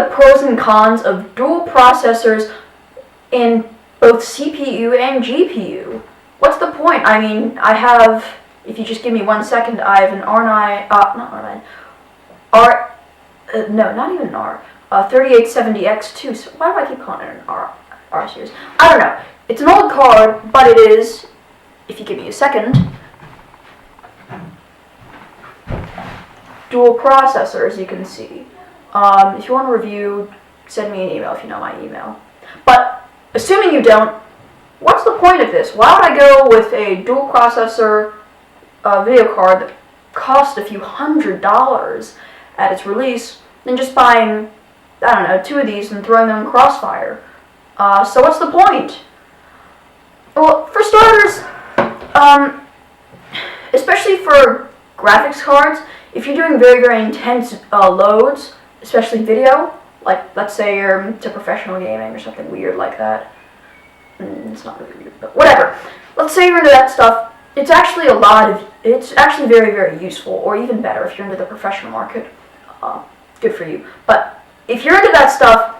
the pros and cons of dual processors in both CPU and GPU. What's the point? I mean, I have, if you just give me 1 second, I have an R9, not R9, not even an R, 3870X2, so why do I keep calling it an R series? I don't know. It's an old card, but it is, if you give me a second, dual processor, as you can see. If you want to review, send me an email if you know my email. But, assuming you don't, what's the point of this? Why would I go with a dual processor video card that cost a few $100s at its release than just buying, I don't know, 2 of these and throwing them in Crossfire? So what's the point? Well, for starters, especially for graphics cards, if you're doing very, very intense loads, especially video, like let's say you're into professional gaming or something weird like that. It's not really weird, but whatever. Let's say you're into that stuff. It's actually it's actually very, very useful, or even better if you're into the professional market. Good for you. But if you're into that stuff,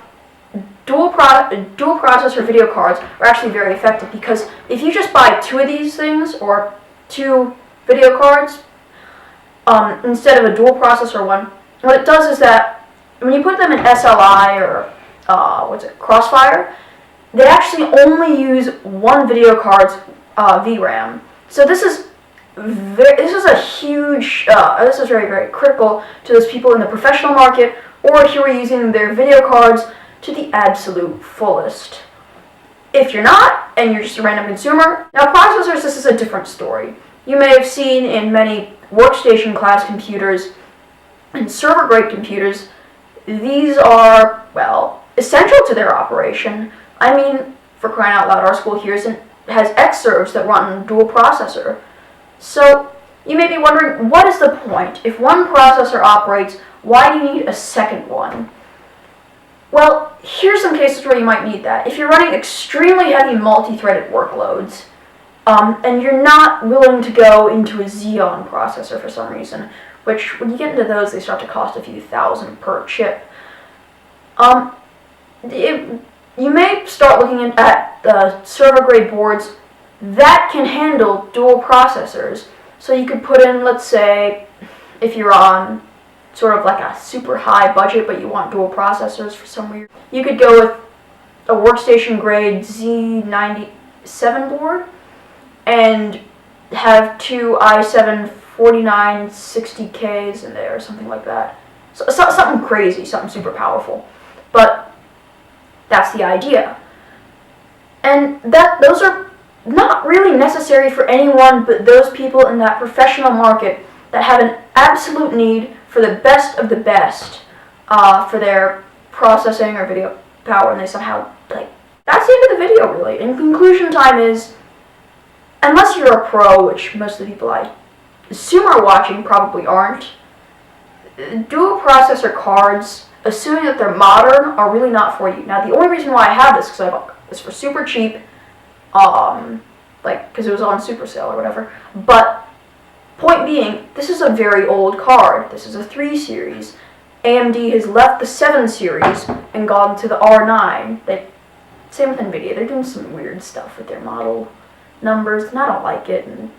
dual processor video cards are actually very effective, because if you just buy 2 of these things, or 2 video cards, instead of a dual processor one, what it does is that when you put them in SLI or Crossfire, they actually only use 1 video card's VRAM. So this is very, very critical to those people in the professional market, or who are using their video cards to the absolute fullest. If you're not, and you're just a random consumer, now processors, this is a different story. You may have seen in many workstation class computers and server grade computers, these are, well, essential to their operation. I mean, for crying out loud, our school here has Xserves that run dual processor. So you may be wondering, what is the point? If one processor operates, why do you need a second one? Well, here's some cases where you might need that. If you're running extremely heavy multi-threaded workloads, and you're not willing to go into a Xeon processor for some reason, which when you get into those, they start to cost a few thousand per chip. You may start looking at the server grade boards that can handle dual processors. So you could put in, let's say, if you're on sort of like a super high budget but you want dual processors for some reason, you could go with a workstation grade Z97 board and have 2 i7 4960Ks in there or something like that. So something crazy, something super powerful. But that's the idea. And those are not really necessary for anyone but those people in that professional market that have an absolute need for the best of the best for their processing or video power, and they somehow, that's the end of the video, really. In conclusion time is, unless you're a pro, which most of the people I assume are watching probably aren't, dual processor cards, assuming that they're modern, are really not for you. Now, the only reason why I have this, because I bought this for super cheap, because it was on super sale or whatever, but point being, this is a very old card. This is a 3 series. AMD has left the 7 series and gone to the R9. Same with NVIDIA. They're doing some weird stuff with their model numbers, and I don't like it. And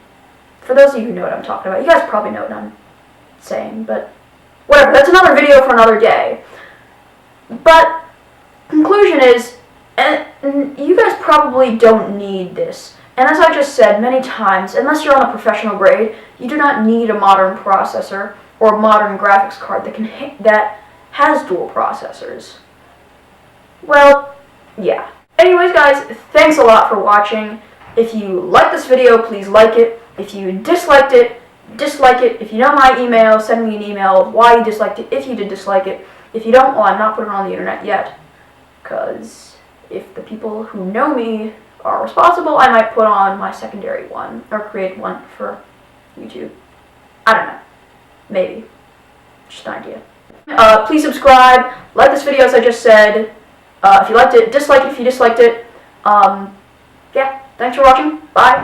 for those of you who know what I'm talking about, you guys probably know what I'm saying, but whatever. That's another video for another day. But conclusion is, you guys probably don't need this. And as I just said many times, unless you're on a professional grade, you do not need a modern processor or a modern graphics card that has dual processors. Well, yeah. Anyways, guys, thanks a lot for watching. If you like this video, please like it. If you disliked it, dislike it. If you know my email, send me an email of why you disliked it, if you did dislike it. If you don't, well, I'm not putting it on the internet yet, because if the people who know me are responsible, I might put on my secondary one, or create one for YouTube. I don't know. Maybe. Just an idea. Please subscribe, like this video as I just said. If you liked it, dislike it if you disliked it. Yeah, thanks for watching. Bye.